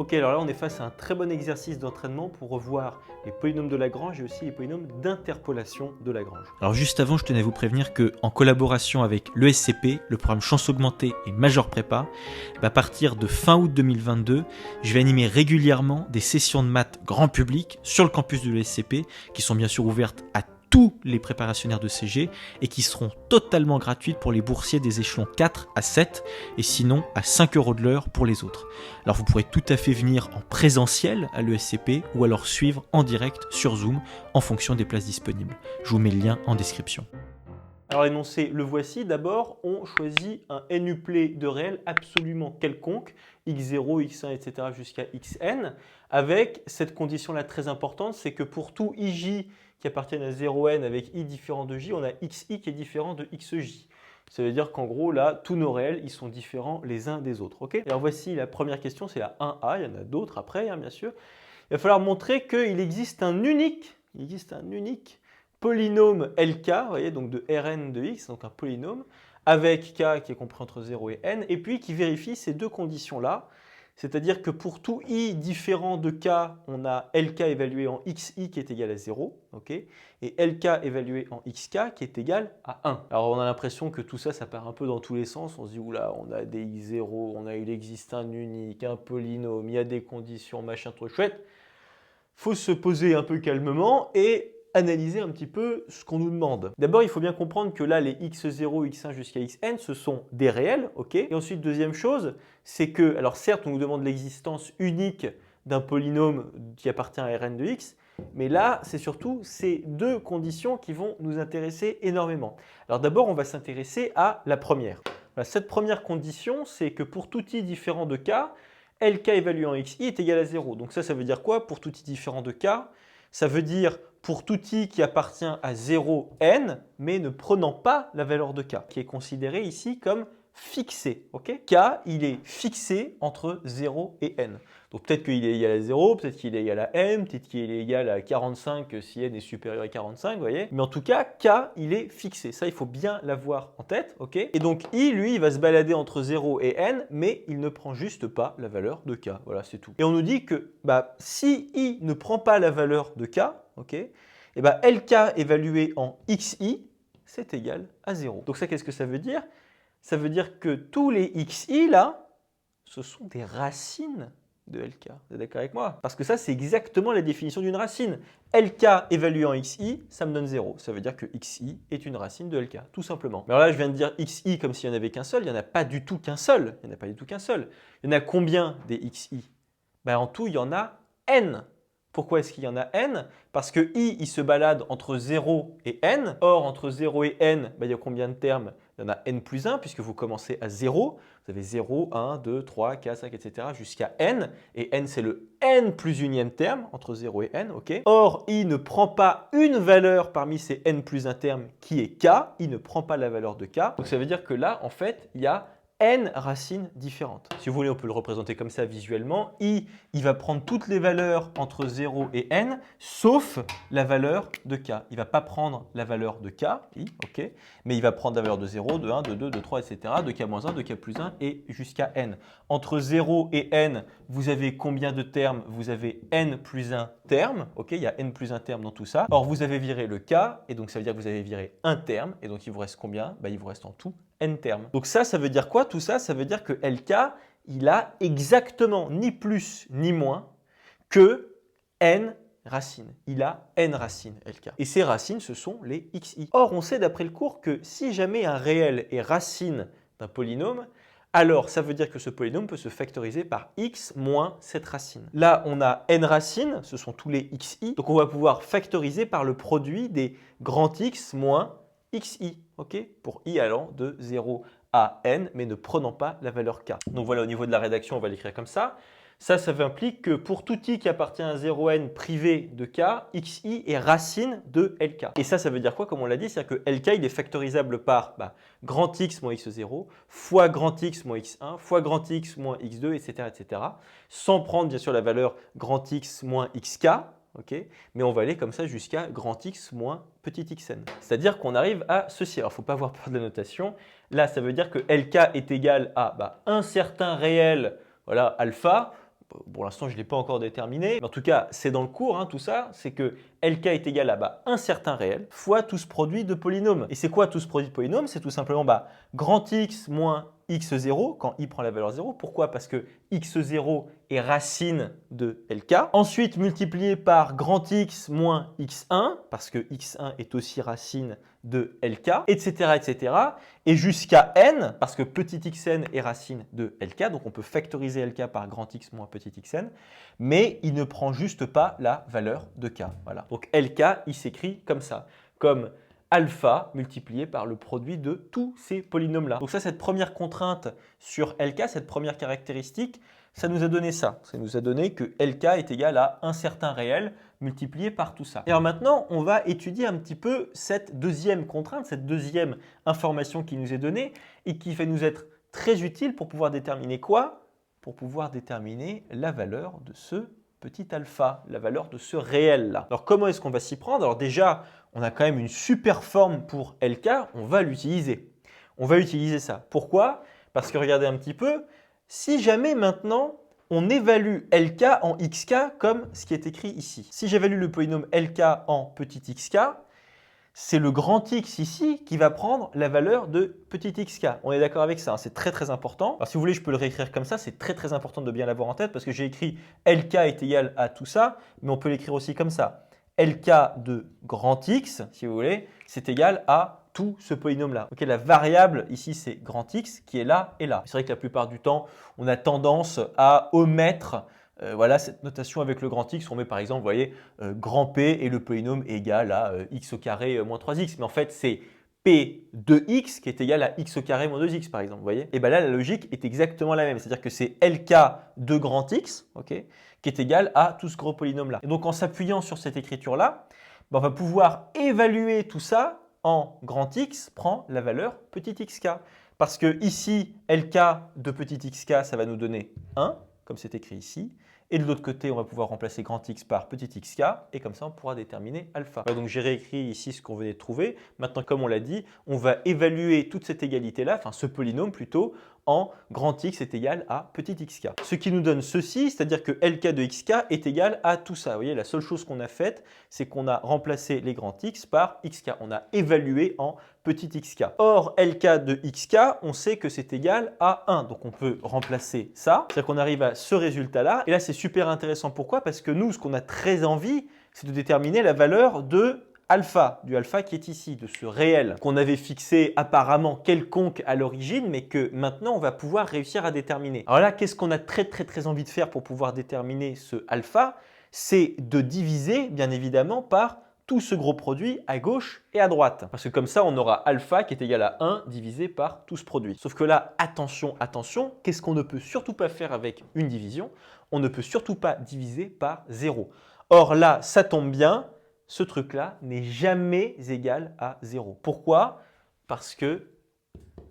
Ok, alors là on est face à un très bon exercice d'entraînement pour revoir les polynômes de Lagrange et aussi les polynômes d'interpolation de Lagrange. Alors juste avant, je tenais à vous prévenir que, en collaboration avec l'ESCP, le programme Chance Augmentée et Major Prépa, à partir de fin août 2022, je vais animer régulièrement des sessions de maths grand public sur le campus de l'ESCP, qui sont bien sûr ouvertes à tous les préparationnaires de CG et qui seront totalement gratuites pour les boursiers des échelons 4 à 7 et sinon à 5 € de l'heure pour les autres. Alors vous pourrez tout à fait venir en présentiel à l'ESCP ou alors suivre en direct sur Zoom en fonction des places disponibles. Je vous mets le lien en description. Alors l'énoncé, le voici. D'abord, on choisit un NUplé de réel absolument quelconque, x0, x1, etc. jusqu'à xn, avec cette condition-là très importante, c'est que pour tout ij qui appartienne à 0n avec i différent de j, on a xi qui est différent de xj. Ça veut dire qu'en gros, là, tous nos réels, ils sont différents les uns des autres. Okay, alors voici la première question, c'est la 1a, il y en a d'autres après, hein, bien sûr. Il va falloir montrer qu'il existe un unique polynôme LK, vous voyez, donc de Rn de x, donc un polynôme, avec k qui est compris entre 0 et n, et puis qui vérifie ces deux conditions-là, c'est-à-dire que pour tout i différent de k, on a Lk évalué en xi qui est égal à 0, okay, et Lk évalué en xk qui est égal à 1. Alors on a l'impression que tout ça, ça part un peu dans tous les sens, on se dit, oula, on a des x0, il existe un unique, un polynôme, il y a des conditions, machin trop chouette. Faut se poser un peu calmement et analyser un petit peu ce qu'on nous demande. D'abord, il faut bien comprendre que là, les x0, x1 jusqu'à xn, ce sont des réels, ok. Et ensuite, deuxième chose, c'est que, alors certes, on nous demande l'existence unique d'un polynôme qui appartient à Rn de x, mais là, c'est surtout ces deux conditions qui vont nous intéresser énormément. Alors d'abord, on va s'intéresser à la première. Voilà, cette première condition, c'est que pour tout i différent de k, Lk évalué en xi est égal à 0. Donc ça veut dire quoi pour tout i différent de k? Ça veut dire pour tout i qui appartient à 0, n, mais ne prenant pas la valeur de k, qui est considéré ici comme fixé. Okay, k, il est fixé entre 0 et n. Donc peut-être qu'il est égal à 0, peut-être qu'il est égal à n, peut-être qu'il est égal à 45 si n est supérieur à 45, vous voyez. Mais en tout cas, k, il est fixé. Ça, il faut bien l'avoir en tête. Okay, et donc i, lui, il va se balader entre 0 et n, mais il ne prend juste pas la valeur de k. Voilà, c'est tout. Et on nous dit que si i ne prend pas la valeur de k, okay, et Lk évalué en xi, c'est égal à 0. Donc ça, qu'est-ce que ça veut dire? Ça veut dire que tous les xi, là, ce sont des racines de Lk. Vous êtes d'accord avec moi? Parce que ça, c'est exactement la définition d'une racine. Lk évalué en xi, ça me donne 0. Ça veut dire que xi est une racine de Lk, tout simplement. Mais alors là, je viens de dire xi comme s'il n'y en avait qu'un seul. Il n'y en a pas du tout qu'un seul. Il n'y en a pas du tout qu'un seul. Il y en a combien des xi? En tout, il y en a n. Pourquoi est-ce qu'il y en a n? Parce que i, il se balade entre 0 et n. Or, entre 0 et n, il y a combien de termes? Il y en a n plus 1, puisque vous commencez à 0. Vous avez 0, 1, 2, 3, 4, 5, etc. jusqu'à n. Et n, c'est le n plus unième terme, entre 0 et n. Okay, or, i ne prend pas une valeur parmi ces n plus 1 termes qui est k. I ne prend pas la valeur de k. Donc, ça veut dire que là, en fait, il y a n racines différentes. Si vous voulez, on peut le représenter comme ça visuellement. I, il va prendre toutes les valeurs entre 0 et n, sauf la valeur de k. Il ne va pas prendre la valeur de k, I, ok, mais il va prendre la valeur de 0, de 1, de 2, de 3, etc., de k-1, de k plus 1 et jusqu'à n. Entre 0 et n, vous avez combien de termes? Vous avez n plus 1 termes, ok, il y a n plus 1 terme dans tout ça. Or, vous avez viré le k, et donc ça veut dire que vous avez viré un terme, et donc il vous reste combien? Il vous reste en tout n termes. Donc ça veut dire quoi tout ça? Ça veut dire que Lk, il a exactement ni plus ni moins que n racines. Il a n racines, Lk. Et ces racines, ce sont les xi. Or, on sait d'après le cours que si jamais un réel est racine d'un polynôme, alors ça veut dire que ce polynôme peut se factoriser par x moins cette racine. Là, on a n racines, ce sont tous les xi, donc on va pouvoir factoriser par le produit des grands X moins xi, ok, pour i allant de 0 à n, mais ne prenant pas la valeur k. Donc voilà, au niveau de la rédaction, on va l'écrire comme ça. Ça implique que pour tout i qui appartient à 0n privé de k, xi est racine de Lk. Et ça veut dire quoi? Comme on l'a dit, c'est-à-dire que Lk, il est factorisable par grand X moins x0 fois grand X moins x1 fois grand X moins x2, etc., etc., sans prendre bien sûr la valeur grand X moins xk, okay, mais on va aller comme ça jusqu'à grand X moins petit xn. C'est-à-dire qu'on arrive à ceci. Alors, il ne faut pas avoir peur de la notation. Là, ça veut dire que Lk est égal à un certain réel, voilà, alpha. Pour l'instant, je ne l'ai pas encore déterminé. Mais en tout cas, c'est dans le cours, hein, tout ça. C'est que LK est égal à un certain réel fois tout ce produit de polynômes. Et c'est quoi tout ce produit de polynômes? C'est tout simplement grand X moins x0 quand i prend la valeur 0. Pourquoi? Parce que x0 est racine de LK. Ensuite, multiplié par grand X moins x1 parce que x1 est aussi racine de LK, etc., etc. Et jusqu'à n, parce que petit xn est racine de LK, donc on peut factoriser LK par grand X moins petit xn, mais il ne prend juste pas la valeur de K. Voilà. Donc LK, il s'écrit comme ça, comme alpha multiplié par le produit de tous ces polynômes-là. Donc ça, cette première contrainte sur LK, cette première caractéristique, ça nous a donné ça. Ça nous a donné que LK est égal à un certain réel multiplié par tout ça. Et alors maintenant, on va étudier un petit peu cette deuxième contrainte, cette deuxième information qui nous est donnée et qui va nous être très utile pour pouvoir déterminer quoi? Pour pouvoir déterminer la valeur de ce petit alpha, la valeur de ce réel-là. Alors comment est-ce qu'on va s'y prendre? Alors déjà, on a quand même une super forme pour LK, on va l'utiliser. On va utiliser ça. Pourquoi? Parce que regardez un petit peu, si jamais maintenant on évalue LK en xk comme ce qui est écrit ici. Si j'évalue le polynôme LK en petit xk, c'est le grand X ici qui va prendre la valeur de petit xk. On est d'accord avec ça, hein, c'est très très important. Alors si vous voulez, je peux le réécrire comme ça, c'est très très important de bien l'avoir en tête parce que j'ai écrit LK est égal à tout ça, mais on peut l'écrire aussi comme ça. LK de grand X, si vous voulez, c'est égal à tout ce polynôme-là. Okay, la variable ici, c'est grand X qui est là et là. C'est vrai que la plupart du temps, on a tendance à omettre voilà, cette notation avec le grand X. On met par exemple, vous voyez, grand P et le polynôme est égal à x au carré moins 3x. Mais en fait, c'est P de x qui est égal à x au carré moins 2x par exemple. Vous voyez? Et bien là, la logique est exactement la même. C'est-à-dire que c'est LK de grand X okay, qui est égal à tout ce gros polynôme-là. Et donc, en s'appuyant sur cette écriture-là, ben, on va pouvoir évaluer tout ça en grand X prend la valeur petit xk. Parce que ici, LK de petit xk, ça va nous donner 1, comme c'est écrit ici. Et de l'autre côté, on va pouvoir remplacer grand X par petit xk. Et comme ça, on pourra déterminer alpha. Donc j'ai réécrit ici ce qu'on venait de trouver. Maintenant, comme on l'a dit, on va évaluer toute cette égalité-là, enfin ce polynôme plutôt, en grand X est égal à petit xk. Ce qui nous donne ceci, c'est-à-dire que LK de xk est égal à tout ça. Vous voyez, la seule chose qu'on a faite, c'est qu'on a remplacé les grands X par xk. On a évalué en petit xk. Or, LK de xk, on sait que c'est égal à 1. Donc, on peut remplacer ça. C'est-à-dire qu'on arrive à ce résultat-là. Et là, c'est super intéressant. Pourquoi? Parce que nous, ce qu'on a très envie, c'est de déterminer la valeur de alpha, du alpha qui est ici, de ce réel qu'on avait fixé apparemment quelconque à l'origine, mais que maintenant on va pouvoir réussir à déterminer. Alors là, qu'est-ce qu'on a très envie de faire pour pouvoir déterminer ce alpha? C'est de diviser, bien évidemment, par tout ce gros produit à gauche et à droite. Parce que comme ça, on aura alpha qui est égal à 1 divisé par tout ce produit. Sauf que là, attention, attention, qu'est-ce qu'on ne peut surtout pas faire avec une division? On ne peut surtout pas diviser par 0. Or là, ça tombe bien, ce truc-là n'est jamais égal à 0. Pourquoi? Parce que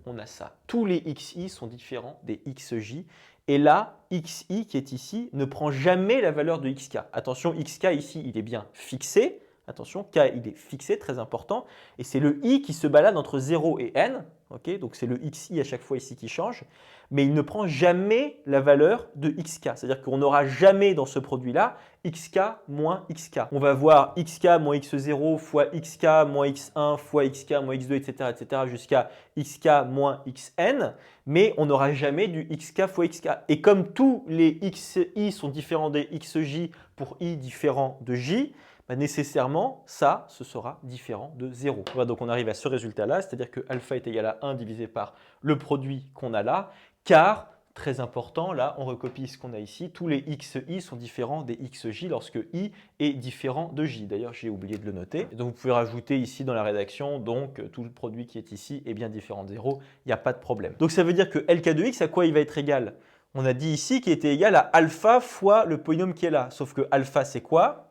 on a ça. Tous les xi sont différents des xj. Et là, xi qui est ici ne prend jamais la valeur de xk. Attention, xk ici, il est bien fixé. Attention, k, il est fixé, très important. Et c'est le i qui se balade entre 0 et n. Okay, donc c'est le xi à chaque fois ici qui change. Mais il ne prend jamais la valeur de xk. C'est-à-dire qu'on n'aura jamais dans ce produit-là xk moins xk. On va voir xk moins x0 fois xk moins x1 fois xk moins x2, etc. jusqu'à xk moins xn. Mais on n'aura jamais du xk fois xk. Et comme tous les xi sont différents des xj pour i différent de j, nécessairement, ça, ce sera différent de 0. Voilà, donc on arrive à ce résultat-là, c'est-à-dire que alpha est égal à 1 divisé par le produit qu'on a là, car, très important, là, on recopie ce qu'on a ici, tous les xi sont différents des xj lorsque i est différent de j. D'ailleurs, j'ai oublié de le noter. Et donc, vous pouvez rajouter ici dans la rédaction, donc, tout le produit qui est ici est bien différent de 0, il n'y a pas de problème. Donc, ça veut dire que LK de x, à quoi il va être égal? On a dit ici qu'il était égal à alpha fois le polynôme qui est là. Sauf que alpha, c'est quoi?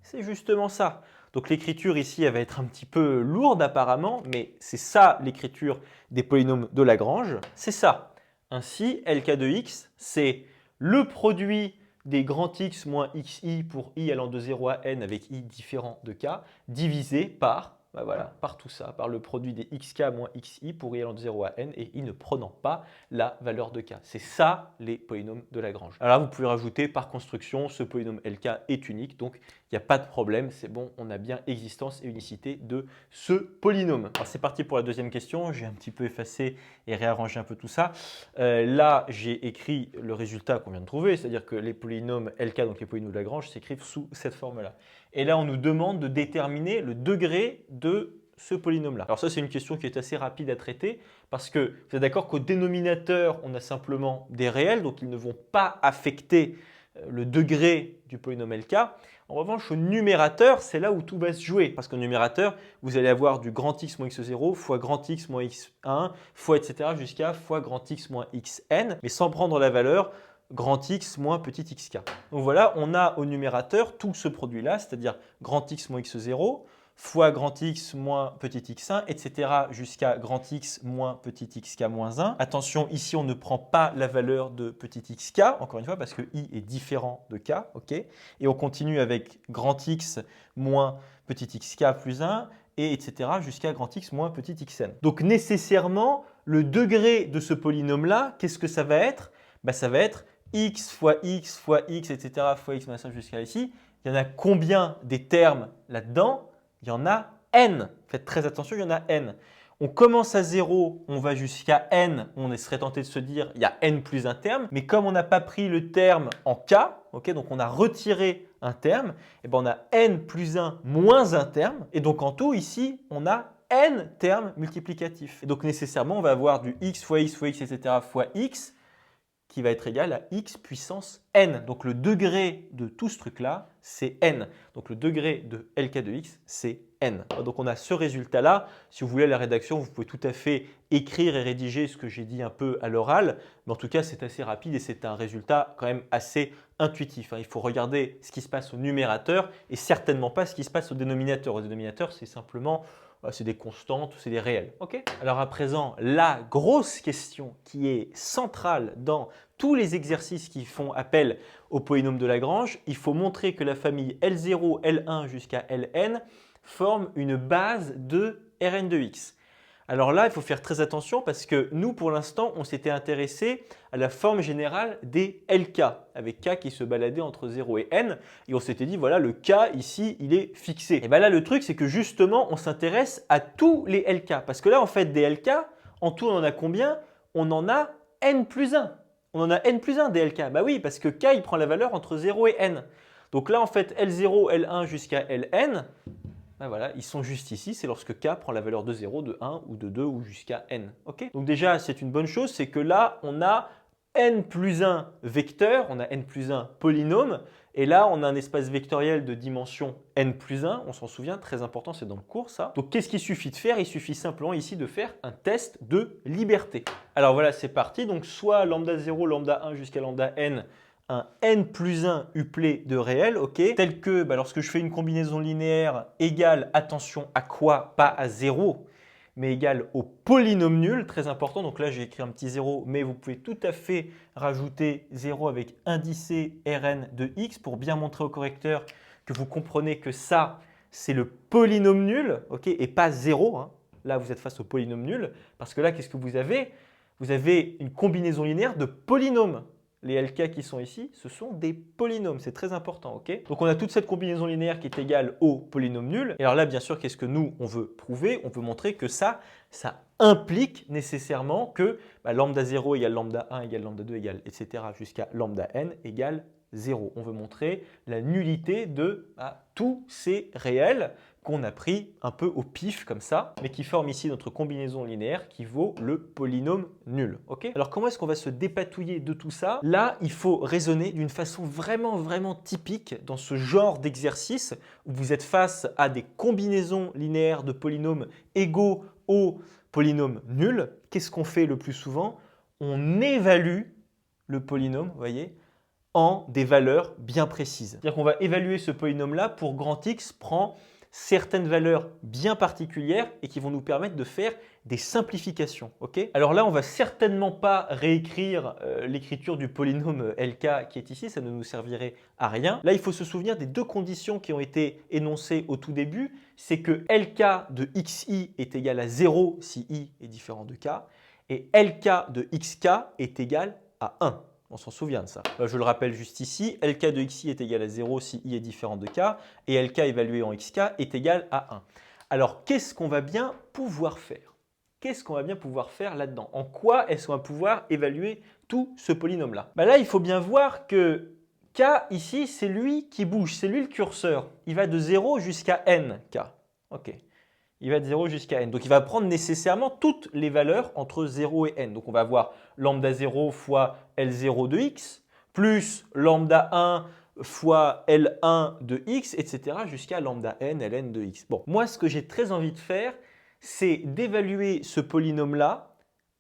C'est justement ça. Donc l'écriture ici, elle va être un petit peu lourde apparemment, mais c'est ça l'écriture des polynômes de Lagrange. C'est ça. Ainsi, LK de x, c'est le produit des grands X moins xi pour i allant de 0 à n avec i différent de k, divisé par bah voilà, par tout ça, par le produit des xk moins xi pour i allant de 0 à n et i ne prenant pas la valeur de k. C'est ça les polynômes de Lagrange. Alors là, vous pouvez rajouter par construction, ce polynôme LK est unique, donc il n'y a pas de problème, c'est bon, on a bien existence et unicité de ce polynôme. Alors c'est parti pour la deuxième question, j'ai un petit peu effacé et réarrangé un peu tout ça. Là, j'ai écrit le résultat qu'on vient de trouver, c'est-à-dire que les polynômes LK, donc les polynômes de Lagrange, s'écrivent sous cette forme-là. Et là, on nous demande de déterminer le degré de ce polynôme-là. Alors ça, c'est une question qui est assez rapide à traiter parce que vous êtes d'accord qu'au dénominateur, on a simplement des réels, donc ils ne vont pas affecter le degré du polynôme LK. En revanche, au numérateur, c'est là où tout va se jouer. Parce qu'au numérateur, vous allez avoir du grand x moins x0 fois grand x moins x1 fois etc. jusqu'à fois grand x moins xn, mais sans prendre la valeur grand x moins petit xk. Donc voilà, on a au numérateur tout ce produit-là, c'est-à-dire grand x moins x0 fois grand x moins petit x1, etc. jusqu'à grand x moins petit xk moins 1. Attention, ici, on ne prend pas la valeur de petit xk, encore une fois, parce que i est différent de k. Okay, et on continue avec grand x moins petit xk plus 1, et etc. jusqu'à grand x moins petit xn. Donc nécessairement, le degré de ce polynôme-là, qu'est-ce que ça va être? Ça va être x fois x fois x, etc. fois x moins 1 jusqu'à ici. Il y en a combien des termes là-dedans? Il y en a n. Faites très attention, il y en a n. On commence à 0, on va jusqu'à n. On serait tenté de se dire il y a n plus un terme. Mais comme on n'a pas pris le terme en k, okay, donc on a retiré un terme, et ben on a n plus 1 moins un terme. Et donc en tout, ici, on a n termes multiplicatifs. Et donc nécessairement, on va avoir du x fois x fois x, etc. fois x qui va être égal à x puissance n. Donc le degré de tout ce truc-là, c'est n. Donc le degré de LK de x, c'est n. Donc on a ce résultat-là. Si vous voulez la rédaction, vous pouvez tout à fait écrire et rédiger ce que j'ai dit un peu à l'oral. Mais en tout cas, c'est assez rapide et c'est un résultat quand même assez intuitif. Il faut regarder ce qui se passe au numérateur et certainement pas ce qui se passe au dénominateur. Au dénominateur, c'est simplement c'est des constantes, c'est des réels. Okay, alors à présent, la grosse question qui est centrale dans tous les exercices qui font appel au polynôme de Lagrange, il faut montrer que la famille L0, L1 jusqu'à Ln forme une base de Rn de x. Alors là, il faut faire très attention parce que nous, pour l'instant, on s'était intéressé à la forme générale des LK, avec K qui se baladait entre 0 et N. Et on s'était dit, voilà, le K ici, il est fixé. Et bien là, le truc, c'est que justement, on s'intéresse à tous les LK. Parce que là, en fait, des LK, en tout, on en a combien? On en a N plus 1. On en a N plus 1 des LK. Bah oui, parce que K, il prend la valeur entre 0 et N. Donc là, en fait, L0, L1 jusqu'à Ln, ben voilà, ils sont juste ici, c'est lorsque k prend la valeur de 0, de 1 ou de 2 ou jusqu'à n. Okay, donc déjà, c'est une bonne chose, c'est que là, on a n plus 1 vecteur, on a n plus 1 polynôme, et là, on a un espace vectoriel de dimension n plus 1, on s'en souvient, très important, c'est dans le cours ça. Donc qu'est-ce qu'il suffit de faire? Il suffit simplement ici de faire un test de liberté. Alors voilà, c'est parti, donc soit lambda 0, lambda 1 jusqu'à lambda n, un n plus 1 uplé de réel, okay, tel que lorsque je fais une combinaison linéaire égale, attention à quoi? Pas à 0, mais égale au polynôme nul, très important. Donc là, j'ai écrit un petit 0, mais vous pouvez tout à fait rajouter 0 avec indicé Rn de x pour bien montrer au correcteur que vous comprenez que ça, c'est le polynôme nul, okay, et pas 0. Hein. Là, vous êtes face au polynôme nul, parce que là, qu'est-ce que vous avez? Vous avez une combinaison linéaire de polynômes. Les LK qui sont ici, ce sont des polynômes, c'est très important. Okay, donc on a toute cette combinaison linéaire qui est égale au polynôme nul. Et alors là, bien sûr, qu'est-ce que nous, on veut prouver? On veut montrer que ça implique nécessairement que lambda 0 égale lambda 1 égale lambda 2 égale, etc. jusqu'à lambda n égale 0. On veut montrer la nullité de tous ces réels qu'on a pris un peu au pif comme ça, mais qui forment ici notre combinaison linéaire qui vaut le polynôme nul. Okay, alors comment est-ce qu'on va se dépatouiller de tout ça? Là, il faut raisonner d'une façon vraiment typique dans ce genre d'exercice où vous êtes face à des combinaisons linéaires de polynômes égaux au polynôme nul. Qu'est-ce qu'on fait le plus souvent? On évalue le polynôme, vous voyez, en des valeurs bien précises. C'est-à-dire qu'on va évaluer ce polynôme-là pour grand x prend certaines valeurs bien particulières et qui vont nous permettre de faire des simplifications. Ok. Alors là, on ne va certainement pas réécrire l'écriture du polynôme LK qui est ici, ça ne nous servirait à rien. Là, il faut se souvenir des deux conditions qui ont été énoncées au tout début. C'est que LK de XI est égal à 0 si I est différent de K et LK de XK est égal à 1. On s'en souvient de ça. Je le rappelle juste ici, LK de XI est égal à 0 si I est différent de K et LK évalué en XK est égal à 1. Alors, qu'est-ce qu'on va bien pouvoir faire? Qu'est-ce qu'on va bien pouvoir faire là-dedans? En quoi est-ce qu'on va pouvoir évaluer tout ce polynôme-là? Là, il faut bien voir que K ici, c'est lui qui bouge, c'est lui le curseur. Il va de 0 jusqu'à n, K. Ok. Il va de 0 jusqu'à n. Donc, il va prendre nécessairement toutes les valeurs entre 0 et n. Donc, on va avoir lambda 0 fois L0 de x, plus lambda 1 fois L1 de x, etc. jusqu'à lambda n, Ln de x. Bon, moi, ce que j'ai très envie de faire, c'est d'évaluer ce polynôme-là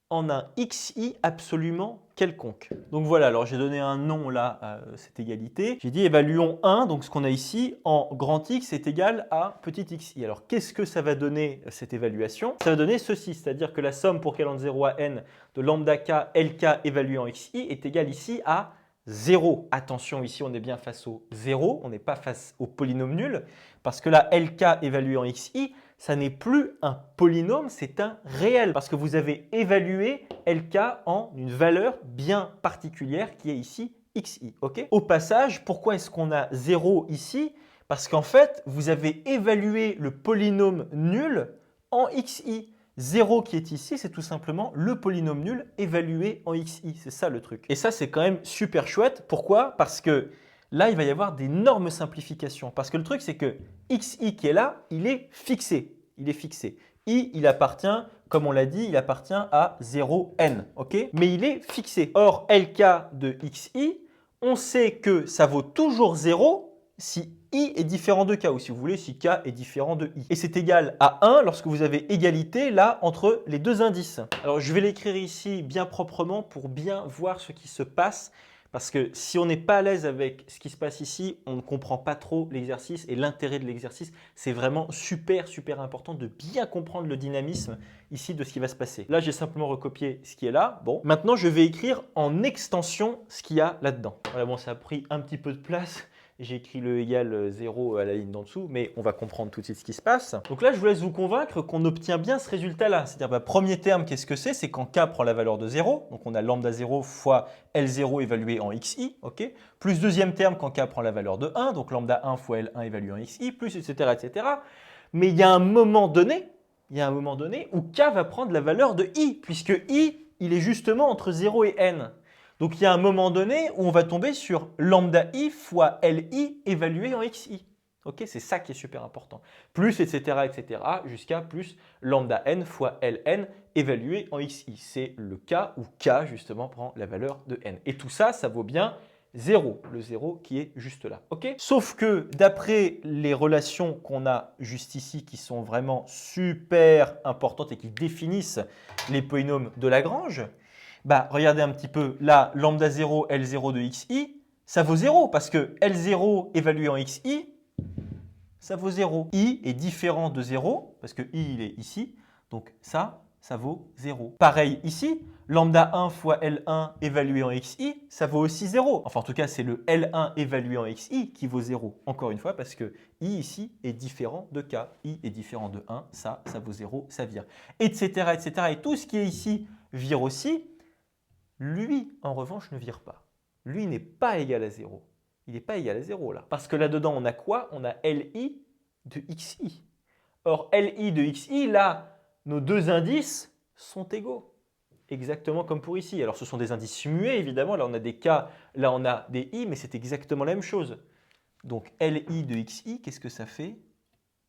en un xi absolument quelconque. Donc voilà, alors j'ai donné un nom là à cette égalité. J'ai dit évaluons 1, donc ce qu'on a ici, en grand X est égal à petit xi. Alors qu'est-ce que ça va donner cette évaluation? Ça va donner ceci, c'est-à-dire que la somme pour k allant de 0 à n de lambda k lk évalué en xi est égale ici à 0. Attention, ici on est bien face au 0, on n'est pas face au polynôme nul, parce que là lk évalué en xi, ça n'est plus un polynôme, c'est un réel, parce que vous avez évalué LK en une valeur bien particulière qui est ici XI. Okay. Au passage, pourquoi est-ce qu'on a 0 ici? Parce qu'en fait, vous avez évalué le polynôme nul en XI. 0 qui est ici, c'est tout simplement le polynôme nul évalué en XI. C'est ça le truc. Et ça, c'est quand même super chouette. Pourquoi? Parce que là, il va y avoir d'énormes simplifications. Parce que le truc, c'est que XI qui est là, il est fixé. Il est fixé. I, il appartient, comme on l'a dit, il appartient à 0n. Okay, mais il est fixé. Or, LK de XI, on sait que ça vaut toujours 0 si I est différent de K, ou si vous voulez, si K est différent de I. Et c'est égal à 1 lorsque vous avez égalité là entre les deux indices. Alors, je vais l'écrire ici bien proprement pour bien voir ce qui se passe. Parce que si on n'est pas à l'aise avec ce qui se passe ici, on ne comprend pas trop l'exercice et l'intérêt de l'exercice. C'est vraiment super, super important de bien comprendre le dynamisme ici de ce qui va se passer. Là, j'ai simplement recopié ce qui est là. Bon, maintenant, je vais écrire en extension ce qu'il y a là-dedans. Voilà, bon, ça a pris un petit peu de place. J'ai écrit le égal 0 à la ligne d'en dessous, mais on va comprendre tout de suite ce qui se passe. Donc là, je vous laisse vous convaincre qu'on obtient bien ce résultat-là. C'est-à-dire, premier terme, qu'est-ce que c'est? C'est quand K prend la valeur de 0. Donc, on a lambda 0 fois L0 évalué en XI. Okay, plus deuxième terme, quand K prend la valeur de 1. Donc, lambda 1 fois L1 évalué en XI, plus, etc., etc. Mais il y a un moment donné, où K va prendre la valeur de I, puisque I, il est justement entre 0 et N. Donc, il y a un moment donné où on va tomber sur lambda i fois li évalué en xi. Okay, c'est ça qui est super important. Plus, etc., jusqu'à plus lambda n fois ln évalué en xi. C'est le cas où k, justement, prend la valeur de n. Et tout ça, ça vaut bien 0, le 0 qui est juste là. Okay, sauf que d'après les relations qu'on a juste ici, qui sont vraiment super importantes et qui définissent les polynômes de Lagrange, regardez un petit peu, là, lambda 0, L0 de xi, ça vaut 0 parce que L0 évalué en xi, ça vaut 0. I est différent de 0 parce que I, il est ici, donc ça vaut 0. Pareil ici, lambda 1 fois L1 évalué en xi, ça vaut aussi 0. Enfin, en tout cas, c'est le L1 évalué en xi qui vaut 0. Encore une fois, parce que I ici est différent de K. I est différent de 1, ça vaut 0, ça vire. Etc., etc. Et tout ce qui est ici vire aussi. Lui, en revanche, ne vire pas. Lui n'est pas égal à 0. Il n'est pas égal à 0 là. Parce que là-dedans, on a quoi? On a Li de xi. Or, Li de xi, là, nos deux indices sont égaux. Exactement comme pour ici. Alors, ce sont des indices muets, évidemment. Là, on a des K, là, on a des I, mais c'est exactement la même chose. Donc, Li de xi, qu'est-ce que ça fait?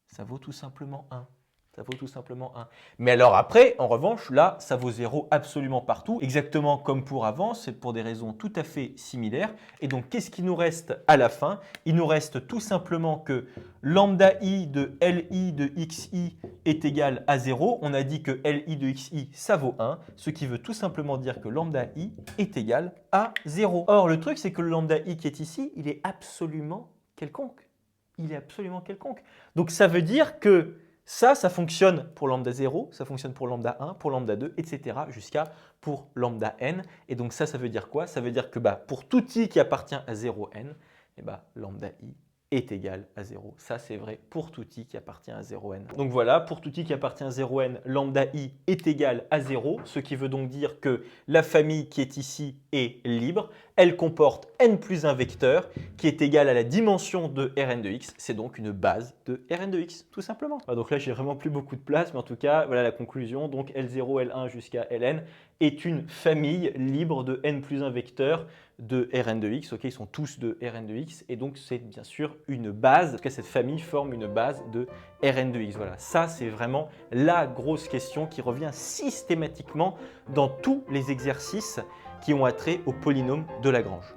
Ça vaut tout simplement 1. Ça vaut tout simplement 1. Mais alors après, en revanche, là, ça vaut 0 absolument partout, exactement comme pour avant, c'est pour des raisons tout à fait similaires. Et donc, qu'est-ce qui nous reste à la fin? Il nous reste tout simplement que lambda i de Li de xi est égal à 0. On a dit que Li de xi, ça vaut 1, ce qui veut tout simplement dire que lambda i est égal à 0. Or, le truc, c'est que le lambda i qui est ici, il est absolument quelconque. il est absolument quelconque. Donc ça veut dire que ça fonctionne pour lambda 0, ça fonctionne pour lambda 1, pour lambda 2, etc. jusqu'à pour lambda n. Et donc ça veut dire quoi? Ça veut dire que pour tout i qui appartient à 0n, et lambda i est égal à 0. Ça, c'est vrai pour tout i qui appartient à 0n. Donc voilà, pour tout i qui appartient à 0n, lambda i est égal à 0, ce qui veut donc dire que la famille qui est ici est libre. Elle comporte n plus un vecteur qui est égal à la dimension de Rn de x. C'est donc une base de Rn de x, tout simplement. Voilà, donc là, j'ai vraiment plus beaucoup de place, mais en tout cas, voilà la conclusion. Donc L0, L1 jusqu'à Ln est une famille libre de n plus un vecteur de Rn de x. Ok, ils sont tous de Rn de x, et donc c'est bien sûr une base. En tout cas, cette famille forme une base de Rn de x. Voilà, ça c'est vraiment la grosse question qui revient systématiquement dans tous les exercices qui ont attrait au polynôme de Lagrange.